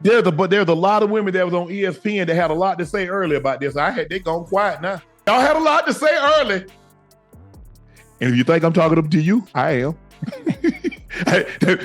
There's a lot of women that was on ESPN that had a lot to say early about this. They gone quiet now. Y'all had a lot to say early. And if you think I'm talking to you, I am.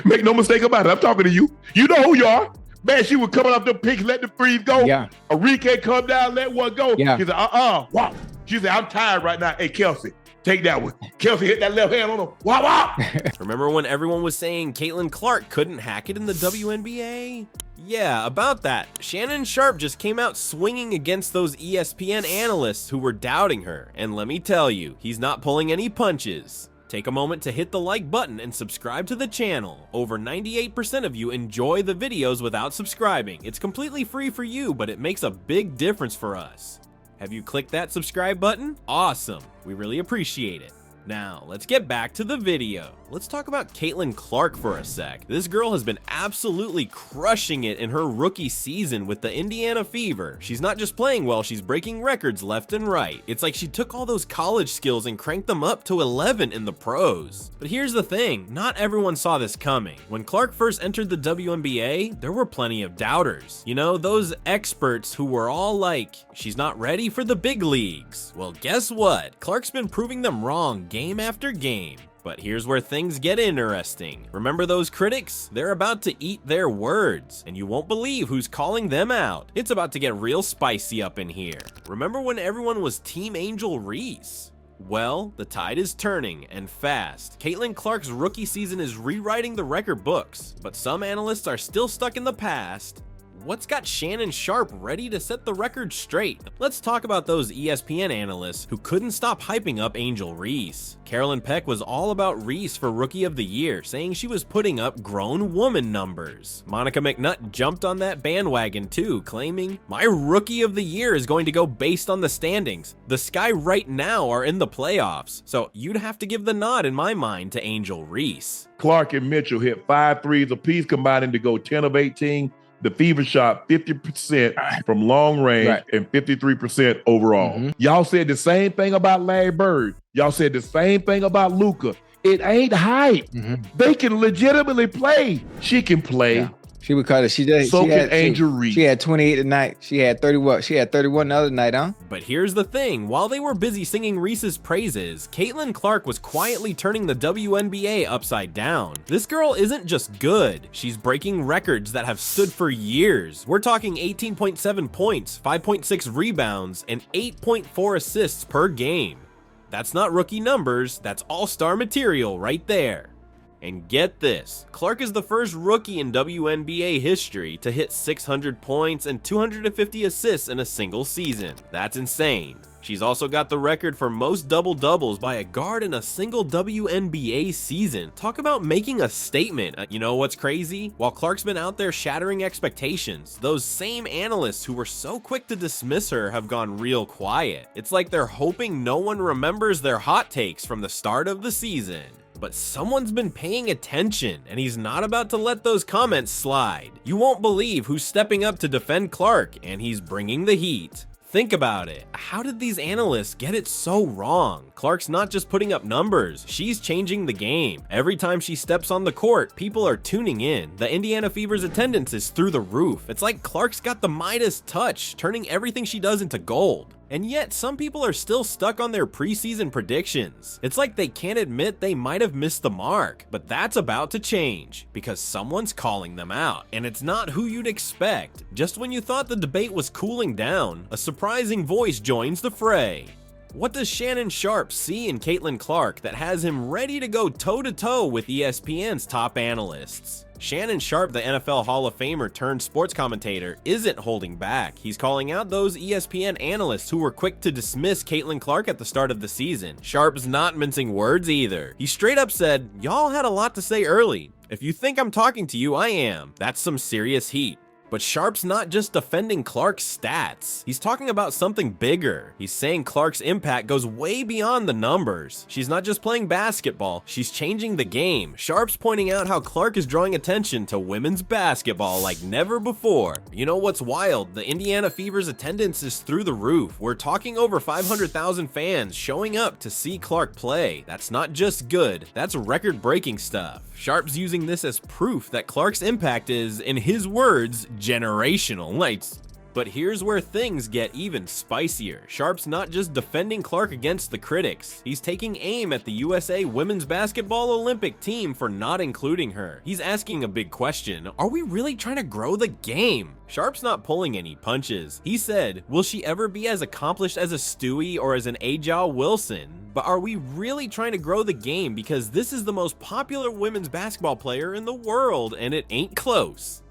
Make no mistake about it. I'm talking to you. You know who you are. Man, she was coming off the picks, let the threes go. Yeah. Enrique come down, let one go. Yeah. She said, wow. She said, I'm tired right now. Hey, Kelsey, take that one. Kelsey hit that left hand on him. Wow. Remember when everyone was saying Caitlin Clark couldn't hack it in the WNBA? Yeah, about that. Shannon Sharpe just came out swinging against those ESPN analysts who were doubting her. And let me tell you, he's not pulling any punches. Take a moment to hit the like button and subscribe to the channel. Over 98% of you enjoy the videos without subscribing. It's completely free for you, but it makes a big difference for us. Have you clicked that subscribe button? Awesome. We really appreciate it. Now, let's get back to the video. Let's talk about Caitlin Clark for a sec. This girl has been absolutely crushing it in her rookie season with the Indiana Fever. She's not just playing well, she's breaking records left and right. It's like she took all those college skills and cranked them up to 11 in the pros. But here's the thing, not everyone saw this coming. When Clark first entered the WNBA, there were plenty of doubters. You know, those experts who were all like, she's not ready for the big leagues. Well, guess what? Clark's been proving them wrong game after game. But here's where things get interesting. Remember those critics? They're about to eat their words, and you won't believe who's calling them out. It's about to get real spicy up in here. Remember when everyone was Team Angel Reese? Well, the tide is turning, and fast. Caitlin Clark's rookie season is rewriting the record books, but some analysts are still stuck in the past. What's got Shannon Sharpe ready to set the record straight? Let's talk about those ESPN analysts who couldn't stop hyping up Angel Reese. Carolyn Peck was all about Reese for Rookie of the Year, saying she was putting up grown woman numbers. Monica McNutt jumped on that bandwagon too, claiming, "My Rookie of the Year is going to go based on the standings. The Sky right now are in the playoffs, so you'd have to give the nod in my mind to Angel Reese." Clark and Mitchell hit 5 threes apiece, combining to go 10 of 18. The Fever shot 50% from long range and 53% overall. Y'all said the same thing about Larry Bird. Y'all said the same thing about Luka. It ain't hype. They can legitimately play. She can play. Yeah. She would call it. So can Angel Reese. She had 28 tonight. She had 31. She had 31 the other night, huh? But here's the thing. While they were busy singing Reese's praises, Caitlin Clark was quietly turning the WNBA upside down. This girl isn't just good. She's breaking records that have stood for years. We're talking 18.7 points, 5.6 rebounds, and 8.4 assists per game. That's not rookie numbers. That's all-star material right there. And get this, Clark is the first rookie in WNBA history to hit 600 points and 250 assists in a single season. That's insane. She's also got the record for most double-doubles by a guard in a single WNBA season. Talk about making a statement. You know what's crazy? While Clark's been out there shattering expectations, those same analysts who were so quick to dismiss her have gone real quiet. It's like they're hoping no one remembers their hot takes from the start of the season. But someone's been paying attention, and he's not about to let those comments slide. You won't believe who's stepping up to defend Clark, and he's bringing the heat. Think about it. How did these analysts get it so wrong? Clark's not just putting up numbers, she's changing the game. Every time she steps on the court, people are tuning in. The Indiana Fever's attendance is through the roof. It's like Clark's got the Midas touch, turning everything she does into gold. And yet, some people are still stuck on their preseason predictions. It's like they can't admit they might have missed the mark. But that's about to change, because someone's calling them out. And it's not who you'd expect. Just when you thought the debate was cooling down, a surprising voice joins the fray. What does Shannon Sharpe see in Caitlin Clark that has him ready to go toe-to-toe with ESPN's top analysts? Shannon Sharpe, the NFL Hall of Famer turned sports commentator, isn't holding back. He's calling out those ESPN analysts who were quick to dismiss Caitlin Clark at the start of the season. Sharpe's not mincing words either. He straight up said, "Y'all had a lot to say early. If you think I'm talking to you, I am." That's some serious heat. But Sharpe's not just defending Clark's stats. He's talking about something bigger. He's saying Clark's impact goes way beyond the numbers. She's not just playing basketball, she's changing the game. Sharpe's pointing out how Clark is drawing attention to women's basketball like never before. You know what's wild? The Indiana Fever's attendance is through the roof. We're talking over 500,000 fans showing up to see Clark play. That's not just good, that's record-breaking stuff. Sharpe's using this as proof that Clark's impact is, in his words, generational. But here's where things get even spicier. Sharpe's not just defending Clark against the critics. He's taking aim at the USA women's basketball Olympic team for not including her. He's asking a big question. Are we really trying to grow the game? Sharpe's not pulling any punches. He said, will she ever be as accomplished as a Stewie or as an Ajah Wilson? But are we really trying to grow the game because this is the most popular women's basketball player in the world and it ain't close?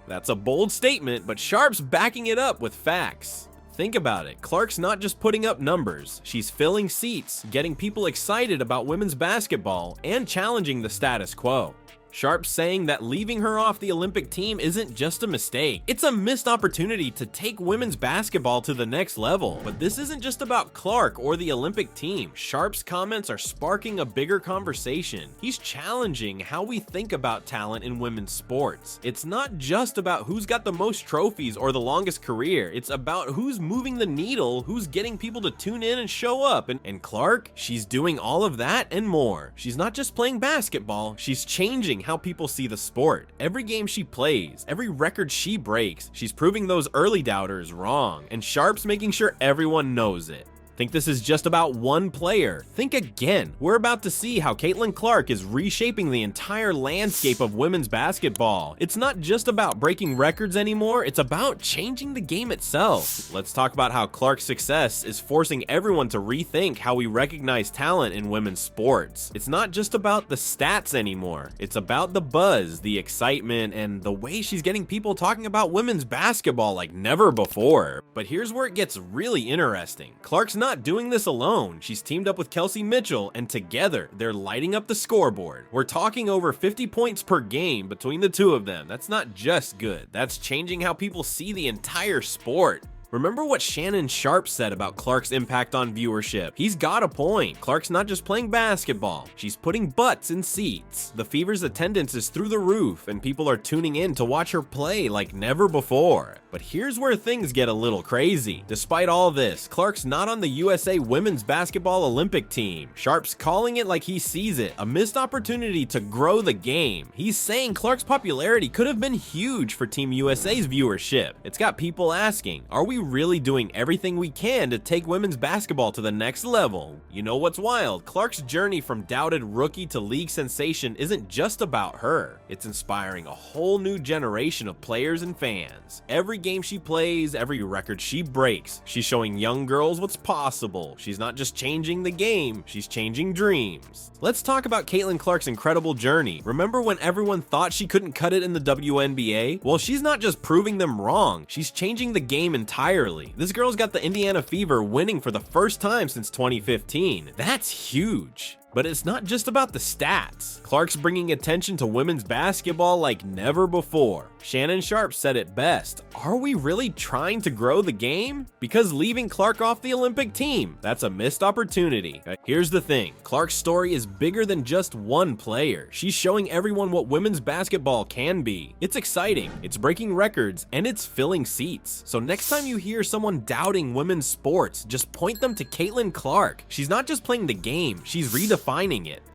That's a bold statement, but Sharpe's backing it up with facts. Think about it, Clark's not just putting up numbers, she's filling seats, getting people excited about women's basketball, and challenging the status quo. Sharpe's saying that leaving her off the Olympic team isn't just a mistake. It's a missed opportunity to take women's basketball to the next level. But this isn't just about Clark or the Olympic team. Sharpe's comments are sparking a bigger conversation. He's challenging how we think about talent in women's sports. It's not just about who's got the most trophies or the longest career. It's about who's moving the needle, who's getting people to tune in and show up. And Clark, she's doing all of that and more. She's not just playing basketball, she's changing how people see the sport. Every game she plays, every record she breaks, she's proving those early doubters wrong, and Sharpe's making sure everyone knows it. Think this is just about one player? Think again. We're about to see how Caitlin Clark is reshaping the entire landscape of women's basketball. It's not just about breaking records anymore, it's about changing the game itself. Let's talk about how Clark's success is forcing everyone to rethink how we recognize talent in women's sports. It's not just about the stats anymore, it's about the buzz, the excitement, and the way she's getting people talking about women's basketball like never before. But here's where it gets really interesting. Clark's not doing this alone. She's teamed up with Kelsey Mitchell, and together they're lighting up the scoreboard. We're talking over 50 points per game between the two of them. That's not just good, that's changing how people see the entire sport. Remember what Shannon Sharpe said about Clark's impact on viewership. He's got a point. Clark's not just playing basketball, she's putting butts in seats. The Fever's attendance is through the roof, and people are tuning in to watch her play like never before. But here's where things get a little crazy. Despite all this, Clark's not on the USA women's basketball Olympic team. Sharpe's calling it like he sees it, a missed opportunity to grow the game. He's saying Clark's popularity could have been huge for Team USA's viewership. It's got people asking, are we really doing everything we can to take women's basketball to the next level? You know what's wild? Clark's journey from doubted rookie to league sensation isn't just about her. It's inspiring a whole new generation of players and fans. Every game she plays, every record she breaks, she's showing young girls what's possible. She's not just changing the game, she's changing dreams. Let's talk about Caitlin Clark's incredible journey. Remember when everyone thought she couldn't cut it in the WNBA? Well, she's not just proving them wrong, she's changing the game entirely. This girl's got the Indiana Fever winning for the first time since 2015. That's huge. But it's not just about the stats. Clark's bringing attention to women's basketball like never before. Shannon Sharpe said it best. Are we really trying to grow the game? Because leaving Clark off the Olympic team, that's a missed opportunity. Here's the thing, Clark's story is bigger than just one player. She's showing everyone what women's basketball can be. It's exciting, it's breaking records, and it's filling seats. So next time you hear someone doubting women's sports, just point them to Caitlin Clark. She's not just playing the game, she's redefining it.